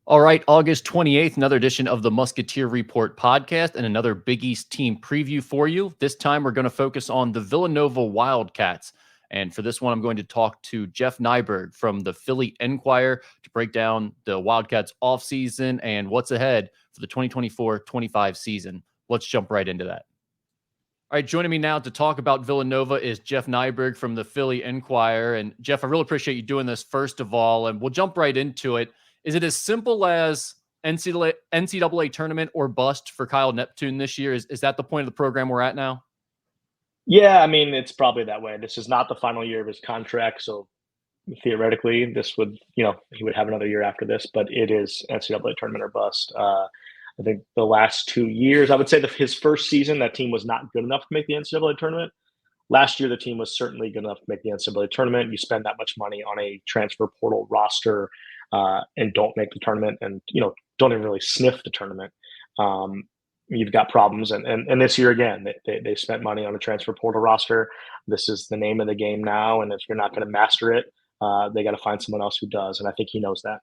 All right, August 28th, another edition of the Musketeer Report Podcast and another Big East team preview for you. This time we're going to focus on the Villanova Wildcats. And for this one, I'm going to talk to Jeff Neiburg from the Philly Inquirer to break down the Wildcats offseason and what's ahead for the 2024-25 season. Let's jump right into that. All right, joining me now to talk about Villanova is Jeff Neiburg from the Philly Inquirer. And Jeff, I really appreciate you doing this first of all, and we'll jump right into it. Is it as simple as NCAA tournament or bust for Kyle Neptune this year? Is that the point of the program we're at now? Yeah, I mean, it's probably that way. This is not the final year of his contract, so theoretically, this would, he would have another year after this, but it is NCAA tournament or bust. I think the last 2 years, I would say that his first season, that team was not good enough to make the NCAA tournament. Last year, the team was certainly good enough to make the NCAA tournament. You spend that much money on a transfer portal roster and don't make the tournament and, don't even really sniff the tournament. You've got problems. And this year, again, they spent money on a transfer portal roster. This is the name of the game now. And if you're not going to master it, they got to find someone else who does. And I think he knows that.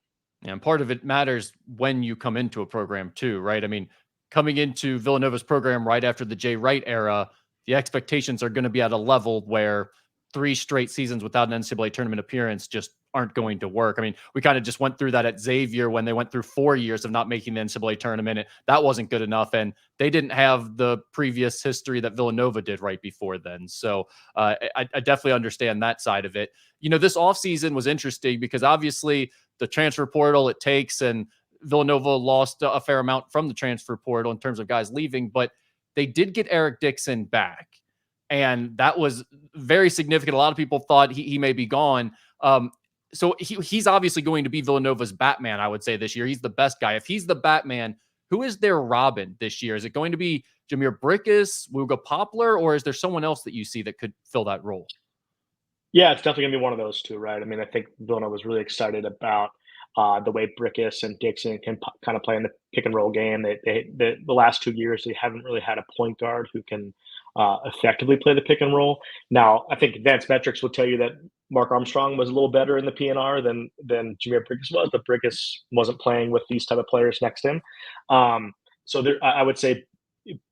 And part of it matters when you come into a program too, right? I mean, coming into Villanova's program right after the Jay Wright era, the expectations are going to be at a level where 3 straight seasons without an NCAA tournament appearance just aren't going to work. I mean, we kind of just went through that at Xavier when they went through 4 years of not making the NCAA tournament. That wasn't good enough, and they didn't have the previous history that Villanova did right before then. So I definitely understand that side of it. This offseason was interesting because obviously the transfer portal it takes, and Villanova lost a fair amount from the transfer portal in terms of guys leaving, but they did get Eric Dixon back. And that was very significant. A lot of people thought he may be gone. So he's obviously going to be Villanova's Batman, I would say, this year. He's the best guy. If he's the Batman, who is their Robin this year? Is it going to be Jameer Brickus, Wooga Poplar, or is there someone else that you see that could fill that role? Yeah, it's definitely going to be one of those two, right? I mean, I think Villanova was really excited about the way Brickus and Dixon can kind of play in the pick and roll game. The last 2 years, they haven't really had a point guard who can effectively play the pick and roll. Now, I think advanced metrics would tell you that Mark Armstrong was a little better in the PNR than Jameer Brickus was, but Brickus wasn't playing with these type of players next to him. So I would say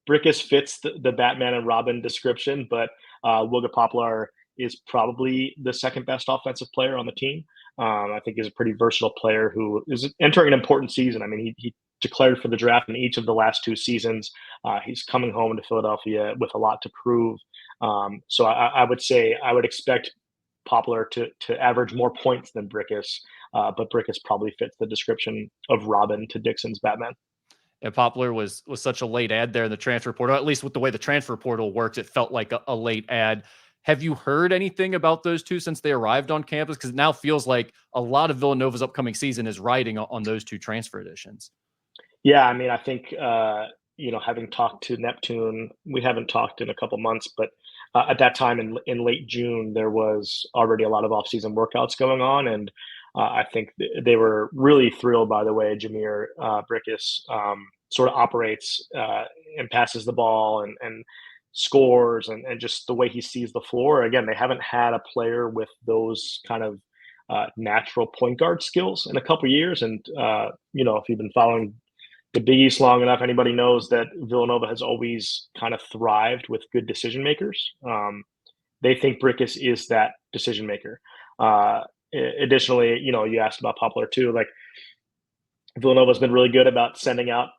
Brickus fits the Batman and Robin description, but Wooga Poplar is probably the second best offensive player on the team. I think he's a pretty versatile player who is entering an important season. I mean, he declared for the draft in each of the last 2 seasons. He's coming home to Philadelphia with a lot to prove. So I would say I would expect Poplar to average more points than Brickus, but Brickus probably fits the description of Robin to Dixon's Batman. And Poplar was such a late ad there in the transfer portal. At least with the way the transfer portal works, it felt like a late ad. Have you heard anything about those two since they arrived on campus? Because it now feels like a lot of Villanova's upcoming season is riding on those 2 transfer additions. Yeah, I mean, I think, having talked to Neptune, we haven't talked in a couple months, but at that time in late June, there was already a lot of offseason workouts going on. And I think they were really thrilled by the way Jameer Brickus sort of operates and passes the ball and scores and just the way he sees the floor. Again, they haven't had a player with those kind of natural point guard skills in a couple years. And, if you've been following the Big East long enough, anybody knows that Villanova has always kind of thrived with good decision makers. They think Brickus is that decision maker. Additionally, you asked about Poplar too. Like Villanova's been really good about sending out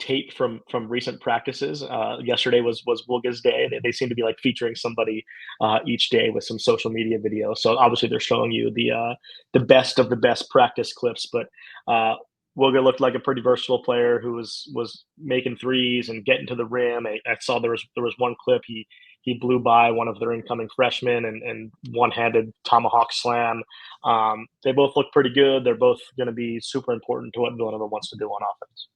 tape from recent practices. Yesterday was Wooga's day. They seem to be like featuring somebody each day with some social media video. So obviously they're showing you the best of the best practice clips. But Wooga looked like a pretty versatile player who was making threes and getting to the rim. I saw there was one clip he blew by one of their incoming freshmen and one-handed tomahawk slam. They both look pretty good. They're both going to be super important to what Villanova wants to do on offense.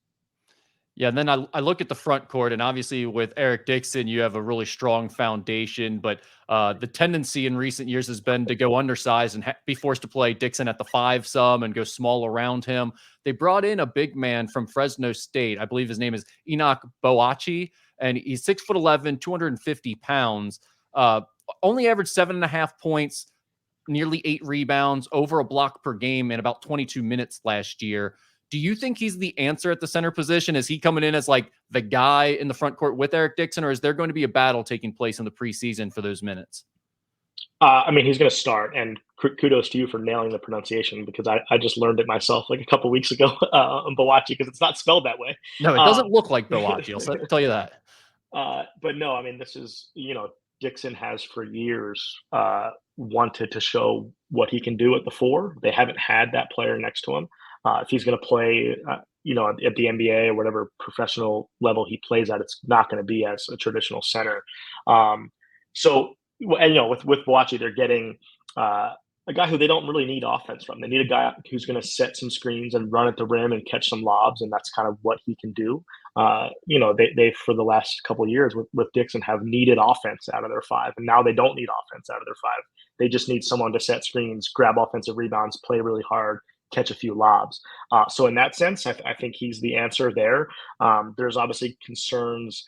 Yeah, and then I look at the front court, and obviously with Eric Dixon, you have a really strong foundation, but the tendency in recent years has been to go undersized and be forced to play Dixon at the 5 some and go small around him. They brought in a big man from Fresno State. I believe his name is Enoch Boachi, and he's 6'11", 250 pounds, only averaged 7.5 points, nearly 8 rebounds, over a block per game in about 22 minutes last year. Do you think he's the answer at the center position? Is he coming in as like the guy in the front court with Eric Dixon, or is there going to be a battle taking place in the preseason for those minutes? I mean, he's going to start, and kudos to you for nailing the pronunciation, because I just learned it myself like a couple weeks ago on Bawachi, because it's not spelled that way. No, it doesn't look like Bawachi. I'll tell you that. But no, I mean, this is, Dixon has for years wanted to show what he can do at the 4. They haven't had that player next to him. If he's going to play, at the NBA or whatever professional level he plays at, it's not going to be as a traditional center. So, and with Bawachi, they're getting a guy who they don't really need offense from. They need a guy who's going to set some screens and run at the rim and catch some lobs, and that's kind of what he can do. They for the last couple of years with Dixon have needed offense out of their 5, and now they don't need offense out of their 5. They just need someone to set screens, grab offensive rebounds, play really hard, catch a few lobs. So in that sense, I think he's the answer there. There's obviously concerns.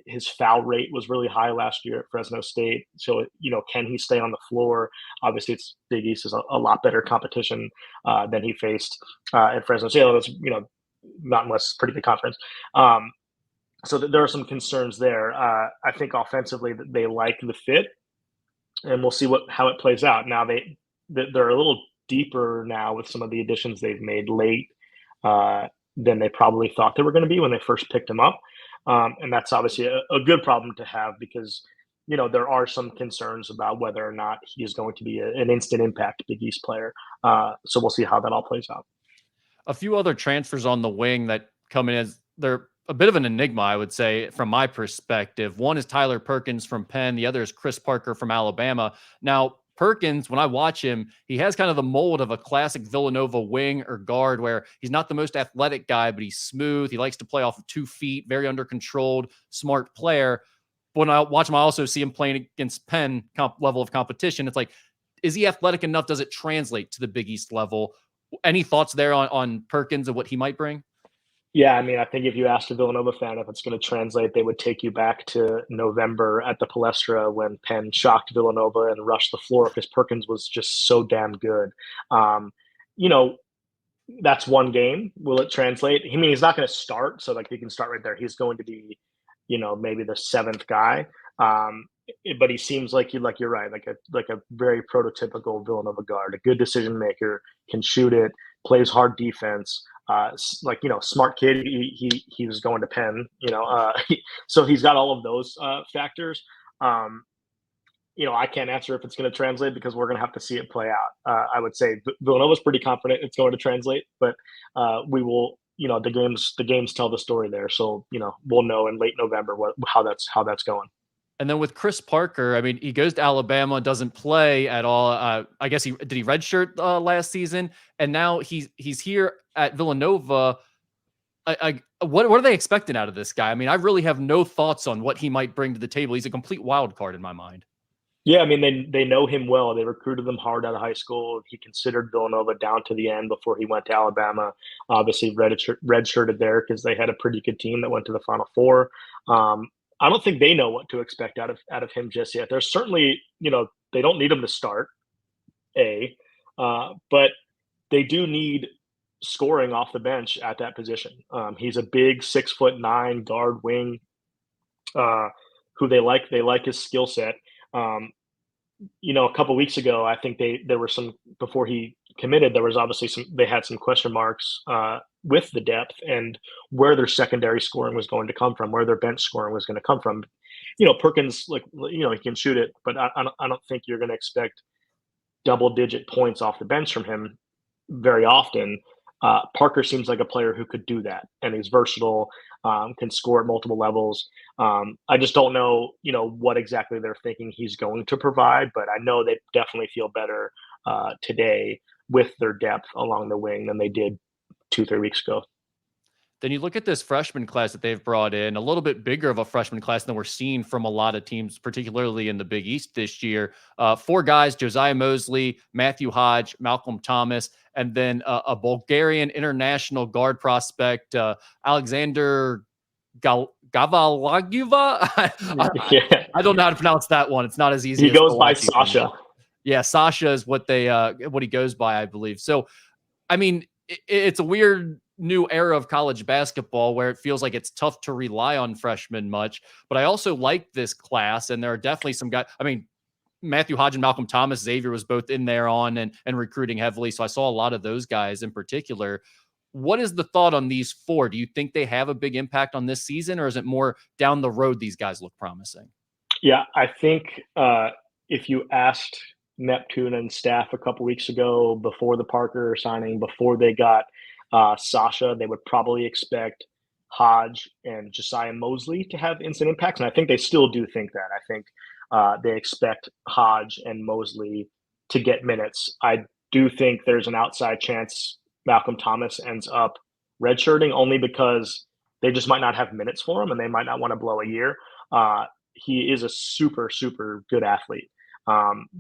His foul rate was really high last year at Fresno State. So, can he stay on the floor? Obviously, it's Big East is a lot better competition than he faced at Fresno State. It's, Mountain West is a pretty big conference. So there are some concerns there. I think offensively they like the fit, and we'll see how it plays out. Now they're a little deeper now with some of the additions they've made late than they probably thought they were going to be when they first picked him up. And that's obviously a good problem to have, because, there are some concerns about whether or not he is going to be an instant impact Big East player. So we'll see how that all plays out. A few other transfers on the wing that come in as they're a bit of an enigma, I would say, from my perspective. One is Tyler Perkins from Penn. The other is Chris Parker from Alabama. Now, Perkins, when I watch him, he has kind of the mold of a classic Villanova wing or guard, where he's not the most athletic guy, but he's smooth. He likes to play off of 2 feet, very under controlled, smart player. But when I watch him, I also see him playing against Penn level of competition. It's like, is he athletic enough? Does it translate to the Big East level? Any thoughts there on Perkins and what he might bring? Yeah, I mean, I think if you asked a Villanova fan if it's going to translate, they would take you back to November at the Palestra when Penn shocked Villanova and rushed the floor because Perkins was just so damn good. That's one game. Will it translate? I mean, he's not going to start, so he can start right there. He's going to be, maybe the 7th guy. But he seems like you're right, like a very prototypical Villanova guard, a good decision maker, can shoot it, plays hard defense. Smart kid. He was going to Penn, so he's got all of those factors. I can't answer if it's going to translate, because we're going to have to see it play out. I would say Villanova's pretty confident it's going to translate, but we will. The games tell the story there, so we'll know in late November how that's going. And then with Chris Parker, I mean, he goes to Alabama, doesn't play at all. I guess he redshirt last season, and now he's here at Villanova. What are they expecting out of this guy? I mean, I really have no thoughts on what he might bring to the table. He's a complete wild card in my mind. Yeah, I mean, they know him well. They recruited him hard out of high school. He considered Villanova down to the end before he went to Alabama. Obviously, redshirted there because they had a pretty good team that went to the Final Four. I don't think they know what to expect out of him just yet. There's certainly, they don't need him to start, but they do need scoring off the bench at that position. He's a big 6'9" guard wing who they like. They like his skill set. A couple weeks ago, I think there were some, before he committed, there was obviously they had some question marks with the depth and where their secondary scoring was going to come from, where their bench scoring was going to come from. Perkins, he can shoot it, but I don't think you're going to expect double-digit points off the bench from him very often. Parker seems like a player who could do that, and he's versatile, can score at multiple levels. I just don't know, what exactly they're thinking he's going to provide, but I know they definitely feel better today with their depth along the wing than they did 2-3 weeks ago. Then you look at this freshman class that they've brought in, a little bit bigger of a freshman class than we're seeing from a lot of teams, particularly in the Big East this year. 4 guys: Josiah Mosley, Matthew Hodge, Malcolm Thomas, and then a Bulgarian international guard prospect, Alexander Gavalagiva. I don't know how to pronounce that one. It's not as easy. He goes by Sasha. Yeah, Sasha is what he goes by, I believe. So, I mean, it's a weird new era of college basketball where it feels like it's tough to rely on freshmen much. But I also like this class, and there are definitely some guys. I mean, Matthew Hodge and Malcolm Thomas, Xavier was both in there on and recruiting heavily. So I saw a lot of those guys in particular. What is the thought on these four? Do you think they have a big impact on this season, or is it more down the road these guys look promising? Yeah, I think if you asked Neptune and staff a couple weeks ago before the Parker signing, before they got Sasha, they would probably expect Hodge and Josiah Mosley to have instant impacts. And I think they still do think that. I think they expect Hodge and Mosley to get minutes. I do think there's an outside chance Malcolm Thomas ends up redshirting only because they just might not have minutes for him and they might not want to blow a year. He is a super, super good athlete.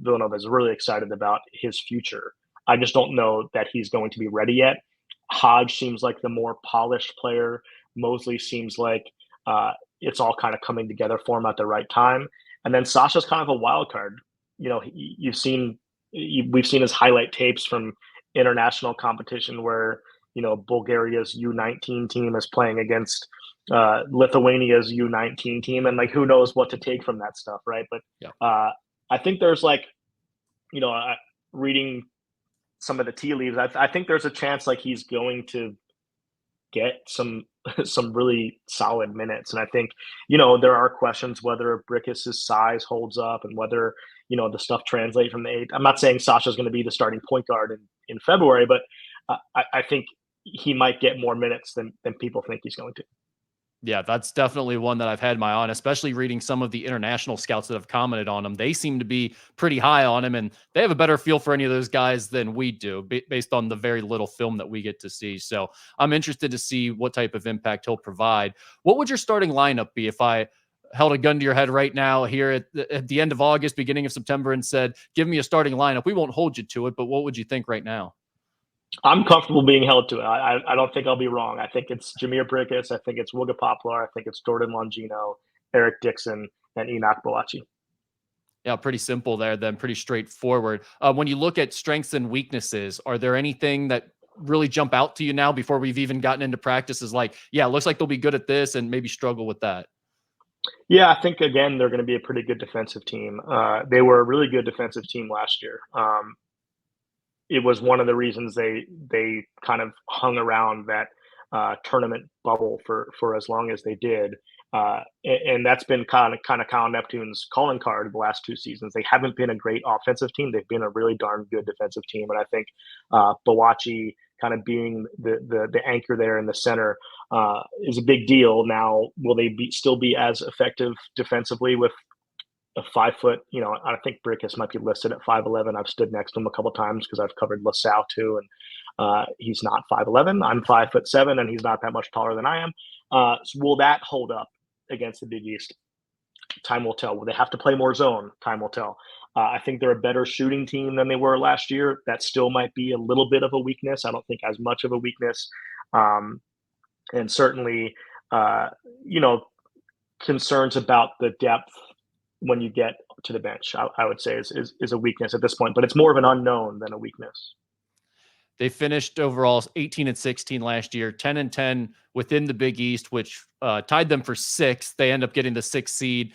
Villanova is really excited about his future. I just don't know that he's going to be ready yet. Hodge seems like the more polished player. Mosley seems like it's all kind of coming together for him at the right time. And then Sasha's kind of a wild card. You know, we've seen his highlight tapes from international competition where, you know, Bulgaria's U19 team is playing against Lithuania's U19 team, and like who knows what to take from that stuff, right? But I think there's like, you know, reading some of the tea leaves, I think there's a chance like he's going to get some really solid minutes. And I think, you know, there are questions whether Brickus' size holds up and whether, you know, the stuff translate from the eight. I'm not saying Sasha's going to be the starting point guard in February, but I think he might get more minutes than people think he's going to. Yeah, that's definitely one that I've had my eye on, especially reading some of the international scouts that have commented on him. They seem to be pretty high on him, and they have a better feel for any of those guys than we do based on the very little film that we get to see. So I'm interested to see what type of impact he'll provide. What would your starting lineup be if I held a gun to your head right now here at the end of August, beginning of September, and said, give me a starting lineup? We won't hold you to it, but what would you think right now? I'm comfortable being held to it. I don't think I'll be wrong. I think it's Jameer Brickus. I think it's Wooga Poplar. I think it's Jordan Longino, Eric Dixon, and Enoch Boachi. Yeah, pretty simple there then, pretty straightforward. When you look at strengths and weaknesses, are there anything that really jump out to you now before we've even gotten into practices like, yeah, it looks like they'll be good at this and maybe struggle with that? Yeah, I think, again, they're going to be a pretty good defensive team. They were a really good defensive team last year. It was one of the reasons they kind of hung around that tournament bubble for as long as they did. And that's been kind of Kyle Neptune's calling card the last two seasons. They haven't been a great offensive team. They've been a really darn good defensive team. And I think Boachi kind of being the anchor there in the center is a big deal. Now, will they still be as effective defensively with a 5 foot, you know, I think Brickus might be listed at 5'11". I've stood next to him a couple of times because I've covered LaSalle too. And he's not 5'11". I'm 5'7", and he's not that much taller than I am. So will that hold up against the Big East? Time will tell. Will they have to play more zone? Time will tell. I think they're a better shooting team than they were last year. That still might be a little bit of a weakness. I don't think as much of a weakness. And certainly, you know, concerns about the depth when you get to the bench, I would say is a weakness at this point, but it's more of an unknown than a weakness. They finished overall 18-16 last year, 10-10 within the Big East, which tied them for sixth. They end up getting the 6th seed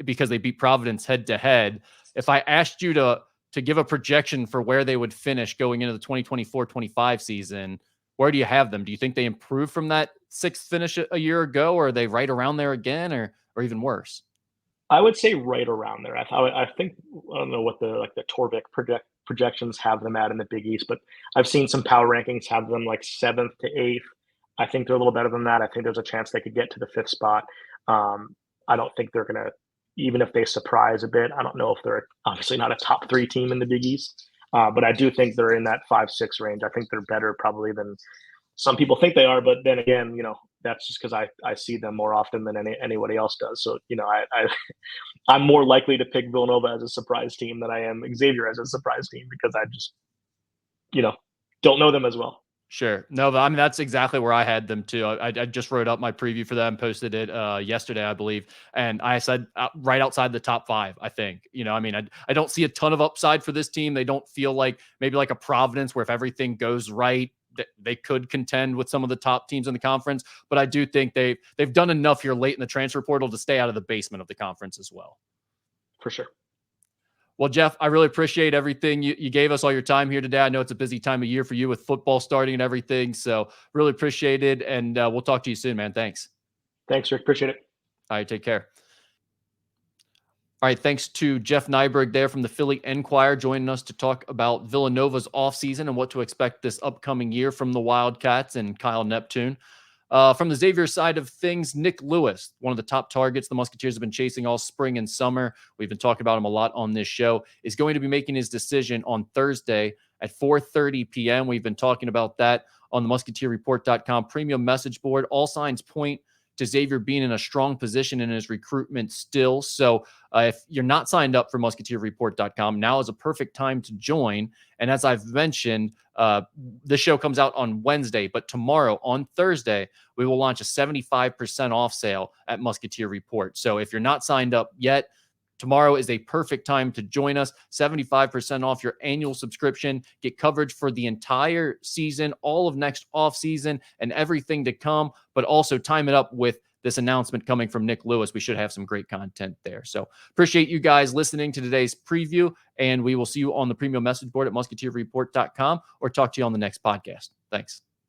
because they beat Providence head to head. If I asked you to give a projection for where they would finish going into the 2024-25 season, where do you have them? Do you think they improve from that 6th finish a year ago, or are they right around there again, or even worse? I would say right around there. I think, I don't know what the Torvik projections have them at in the Big East, but I've seen some power rankings have them like 7th to 8th. I think they're a little better than that. I think there's a chance they could get to the 5th spot. I don't think they're going to, even if they surprise a bit, I don't know if they're obviously not a top 3 team in the Big East, but I do think they're in that 5-6 range. I think they're better probably than some people think they are, but then again, you know, that's just because I see them more often than anybody else does. So, you know, I'm more likely to pick Villanova as a surprise team than I am Xavier as a surprise team because I just, you know, don't know them as well. Sure. No, but I mean, that's exactly where I had them too. I just wrote up my preview for them, posted it yesterday, I believe. And I said right outside the top 5, I think. I mean, I don't see a ton of upside for this team. They don't feel like maybe like a Providence where if everything goes right, they could contend with some of the top teams in the conference. But I do think they've done enough here late in the transfer portal to stay out of the basement of the conference as well. For sure. Well, Jeff, I really appreciate everything you gave us, all your time here today. I know it's a busy time of year for you with football starting and everything. So really appreciate it. And we'll talk to you soon, man. Thanks. Thanks, Rick. Appreciate it. All right. Take care. All right. Thanks to Jeff Neiburg there from the Philly Inquirer joining us to talk about Villanova's offseason and what to expect this upcoming year from the Wildcats and Kyle Neptune. From the Xavier side of things, Nick Lewis, one of the top targets the Musketeers have been chasing all spring and summer. We've been talking about him a lot on this show, is going to be making his decision on Thursday at 4:30 p.m. We've been talking about that on the MusketeerReport.com premium message board. All signs point to Xavier being in a strong position in his recruitment still. So if you're not signed up for MusketeerReport.com, now is a perfect time to join. And as I've mentioned, this show comes out on Wednesday, but tomorrow on Thursday, we will launch a 75% off sale at Musketeer Report. So if you're not signed up yet, tomorrow is a perfect time to join us. 75% off your annual subscription. Get coverage for the entire season, all of next offseason, and everything to come, but also time it up with this announcement coming from Nick Lewis. We should have some great content there. So appreciate you guys listening to today's preview, and we will see you on the premium message board at musketeerreport.com or talk to you on the next podcast. Thanks.